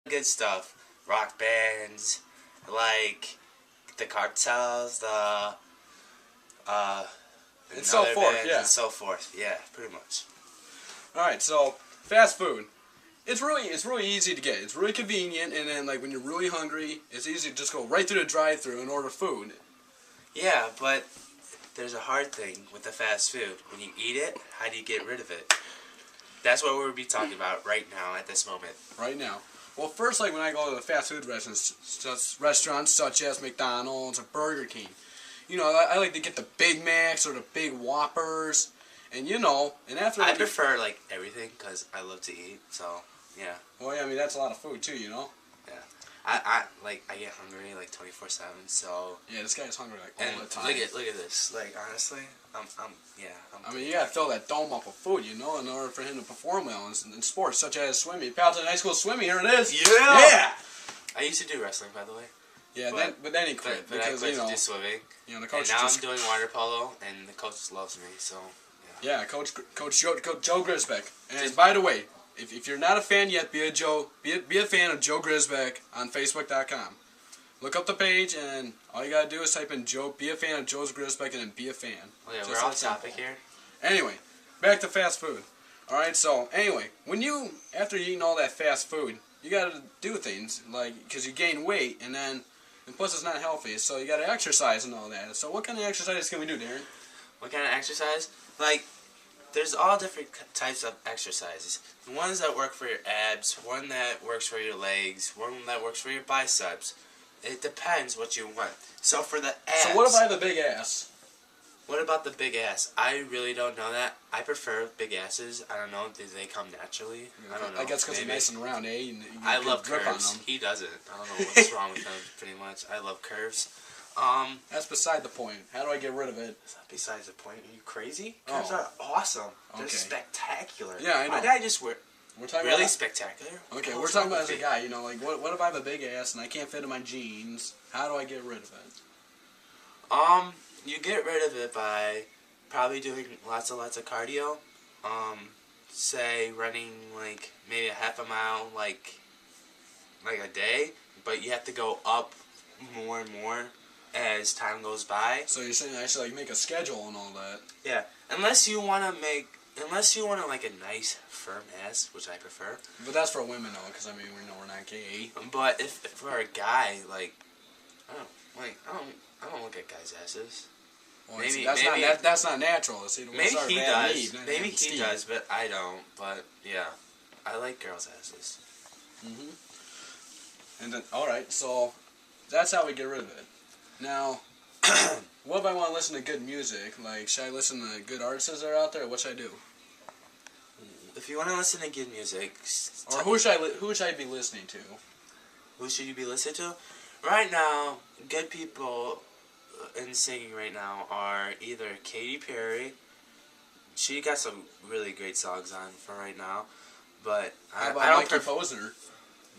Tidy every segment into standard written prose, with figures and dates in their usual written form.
good stuff. Rock bands, like the Cartels, uh, And and so other forth, bands yeah. and so forth. Yeah, pretty much. Alright, so fast food. It's really easy to get. It's really convenient, and then like when you're really hungry, it's easy to just go right through the drive-thru and order food. Yeah, but there's a hard thing with the fast food. When you eat it, how do you get rid of it? That's what we'll be talking about right now at this moment. Right now. Well, first, like when I go to the fast food restaurants such as McDonald's or Burger King, you know, I like to get the Big Macs or the Big Whoppers, and and after I prefer like everything because I love to eat. So yeah. well, yeah, I mean that's a lot of food too, Yeah. I get hungry like 24/7. So yeah, this guy's hungry like and all the time. look at this. Like honestly, I mean, you gotta fill that dome up with food, in order for him to perform well in sports such as swimming. Palatine High School swimming, here it is. Yeah. I used to do wrestling, by the way. Yeah, but then he quit But because I quit to do swimming. the coach And now just I'm doing water polo, and the coach loves me. So yeah, Coach Joe Grisbeck. And by the way, if you're not a fan yet, be a fan of Joe Grisbeck on Facebook.com. Look up the page, and all you gotta do is type in be a fan of Joe Grisbeck, and then be a fan. Oh yeah, Just we're that off simple. topic here. Anyway, back to fast food. All right, so anyway, after you eating all that fast food, you gotta do things because you gain weight, and plus it's not healthy, so you gotta exercise and all that. So what kind of exercises can we do, Darren? What kind of exercise? Like, there's all different types of exercises. Ones that work for your abs, one that works for your legs, one that works for your biceps. It depends what you want. So for the abs... So what if I have a big ass? What about the big ass? I really don't know that. I prefer big asses. I don't know. Do they come naturally? I don't know. I guess because they're nice and round, eh? I love curves. He doesn't. I don't know what's wrong with him, pretty much. I love curves. That's beside the point. How do I get rid of it? It's not besides the point. Are you crazy? Curves are awesome. They're Okay. spectacular. Yeah, I know. Why did I just wear... We're talking really about spectacular? Okay, What's we're talking wrong about as with a guy, like what if I have a big ass and I can't fit in my jeans? How do I get rid of it? You get rid of it by probably doing lots of cardio. Say running like maybe a half a mile like a day, but you have to go up more and more as time goes by. So you're saying I should make a schedule and all that? Yeah, unless you want like a nice firm ass, which I prefer. But that's for women though, because I mean we're not gay. But if for a guy, like I don't look at guys' asses. Well, that's not natural. See, maybe he does. Maybe he does, but I don't. But yeah, I like girls' asses. And then all right, so that's how we get rid of it. Now, what if I want to listen to good music? Like, should I listen to good artists that are out there? Or what should I do? If you want to listen to good music, or who should I be listening to? Who should you be listening to? Right now, good people in singing right now are either Katy Perry. She got some really great songs on for right now, but I don't Mikey Posner.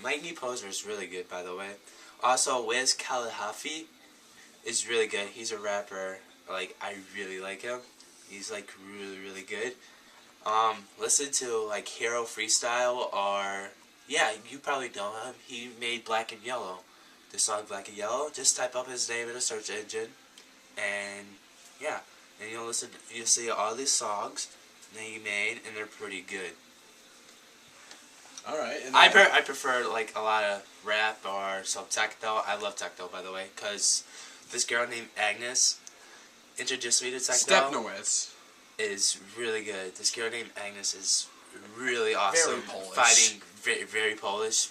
Mikey Posner is really good, by the way. Also, Wiz Khalifa is really good. He's a rapper. Like, I really like him. He's like really good. Listen to like Hero Freestyle, or yeah, you probably know him. He made Black and Yellow. The song Black and Yellow. Just type up his name in a search engine, and yeah, and you'll see all these songs that he made, and they're pretty good. All right. I prefer like a lot of rap or some techno. I love techno, by the way, because this girl named Agnes introduced me to techno. Stepnowitz is really good. This girl named Agnes is really awesome. Very Polish. Fighting very Polish.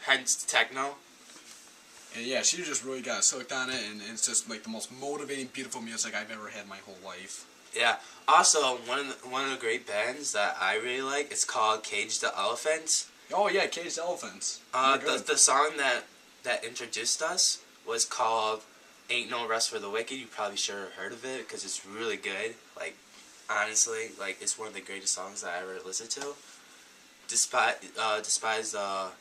Hence techno. And yeah, she just really got us hooked on it, and it's just like the most motivating, beautiful music I've ever had in my whole life. Yeah. Also, one of the great bands that I really like, it's called Cage the Elephants. Oh yeah, Cage the Elephants. The song that introduced us was called Ain't No Rest for the Wicked. You probably sure heard of it because it's really good. Like, honestly, like it's one of the greatest songs that I ever listened to. Despise the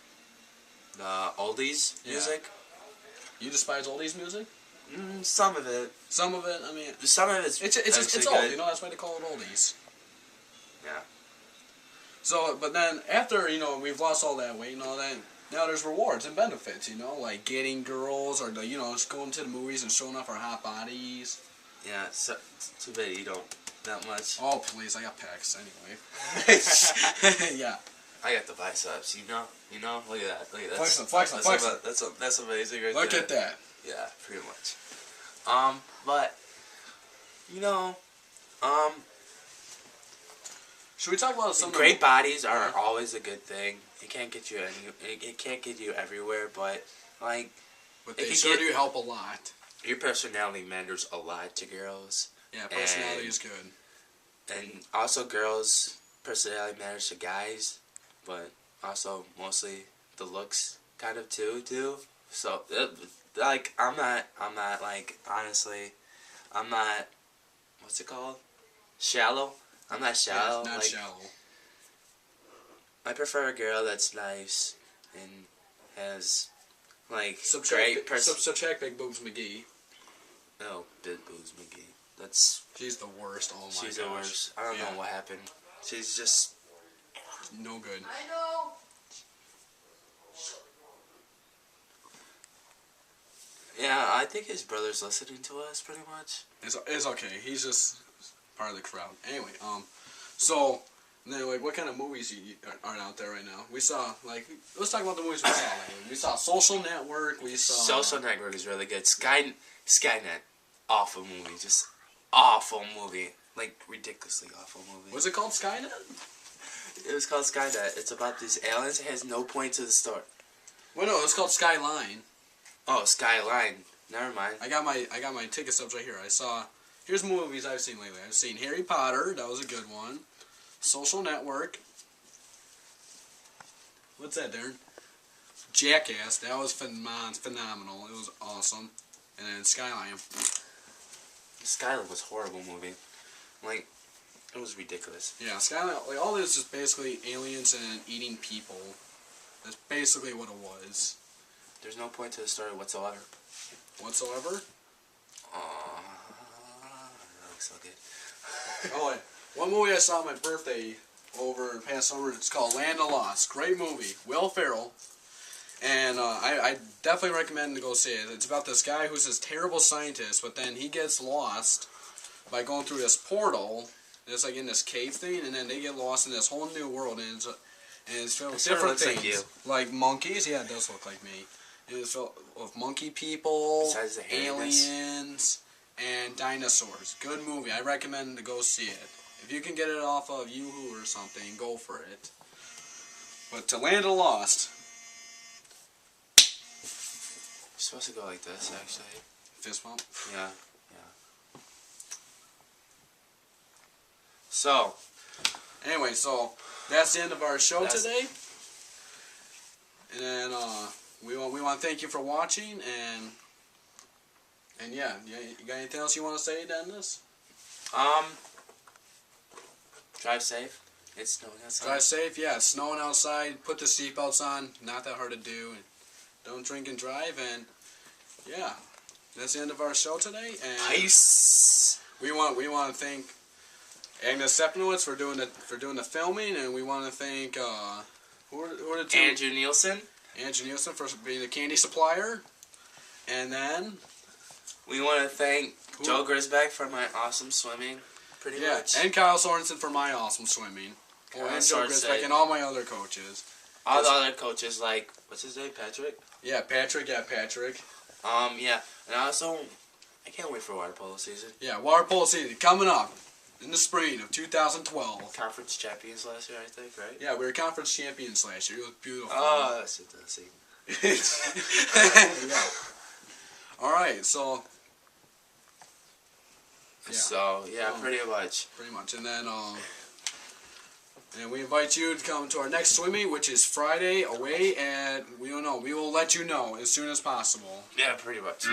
oldies music. You despise oldies music? Some of it. Some of it. I mean, some of it's it's old. That's why they call it oldies. Yeah. So, but then after we've lost all that weight and all that, Now there's rewards and benefits, you know, like getting girls or the, you know, just going to the movies and showing off our hot bodies. Yeah, so too bad you don't that much. Oh please, I got pecs anyway. Yeah. I got the biceps, you know, look at that, Flex them. That's amazing right Look there. at that. Yeah, pretty much. But you know, should we talk about something? great bodies are always a good thing. It can't get you it can't get you everywhere, but like, But they sure do help a lot. your personality matters a lot to girls. Yeah, personality is good. And also girls' personality matters to guys, but also mostly the looks kind of too. So like I'm not like, honestly, I'm not, what's it called? Shallow. I'm not shallow. Yeah, not like, shallow. I prefer a girl that's nice and has like Subtract great Big Boobs McGee. No, Big Boobs McGee. That's She's the worst. Oh my gosh. she's the worst. I don't know what happened. She's just no good. I know. yeah. I think his brother's listening to us pretty much. It's okay. He's just part of the crowd. Anyway, so then like, what kind of movies are out there right now? We saw like, let's talk about the movies we saw lately. We saw Social Network. We saw Social Network is really good. Skynet, awful movie. Just awful movie. Like ridiculously awful movie. Was it called Skynet? It was called Skynet. It's about these aliens. It has no point to the story. Well, no, it's called Skyline. Oh, Skyline. Never mind. I got my ticket stubs right here. I saw. Here's movies I've seen lately. I've seen Harry Potter. That was a good one. Social Network. What's that, Darren? Jackass. That was phenomenal. It was awesome. And then Skyline. Skyline was a horrible movie. Like, it was ridiculous. Yeah, Skyline. Like, all this is basically aliens and eating people. That's basically what it was. There's no point to the story whatsoever. Whatsoever? That looks so good. Oh, wait. One movie I saw on my birthday over the past summer, it's called Land of Lost. Great movie. Will Ferrell. And I definitely recommend to go see it. It's about this guy who's this terrible scientist, but then he gets lost by going through this portal. It's like in this cave thing, and then they get lost in this whole new world, and it's filled with different things. Like monkeys. Yeah, it does look like me. It's filled with monkey people, Besides the hairiness. aliens, and dinosaurs. Good movie. I recommend to go see it. If you can get it off of Yoo-Hoo or something, go for it. But to Land of Lost. You're supposed to go like this, actually. Fist bump. Yeah. So, Anyway, so that's the end of our show today. And then we want to thank you for watching, and yeah, you got anything else you want to say, Dennis? drive safe. It's snowing outside. Drive safe. Yeah, it's snowing outside. Put the seatbelts on. Not that hard to do. And don't drink and drive. And yeah, that's the end of our show today. And Peace. we want to thank Agnes Sepnowitz for doing the filming, and we want to thank who are the two? Andrew Nielsen. Andrew Nielsen for being the candy supplier, and then We want to thank Joe Grisbeck for my awesome swimming. Pretty much. and Kyle Sorensen for my awesome swimming. Kyle And Joe Sorensen. Grisbeck and all my other coaches. All the other coaches, like, what's his name, Patrick? Yeah, Patrick. Yeah, and also, I can't wait for water polo season. Yeah, water polo season coming up in the spring of 2012. Conference champions last year, I think, right? Yeah, we were conference champions last year. It was beautiful. Oh, that's it. That's it. Yeah. All right, so. Yeah. So, yeah, pretty much. Pretty much, and then and we invite you to come to our next swim meet, which is Friday away at, we don't know. We will let you know as soon as possible. Yeah, pretty much.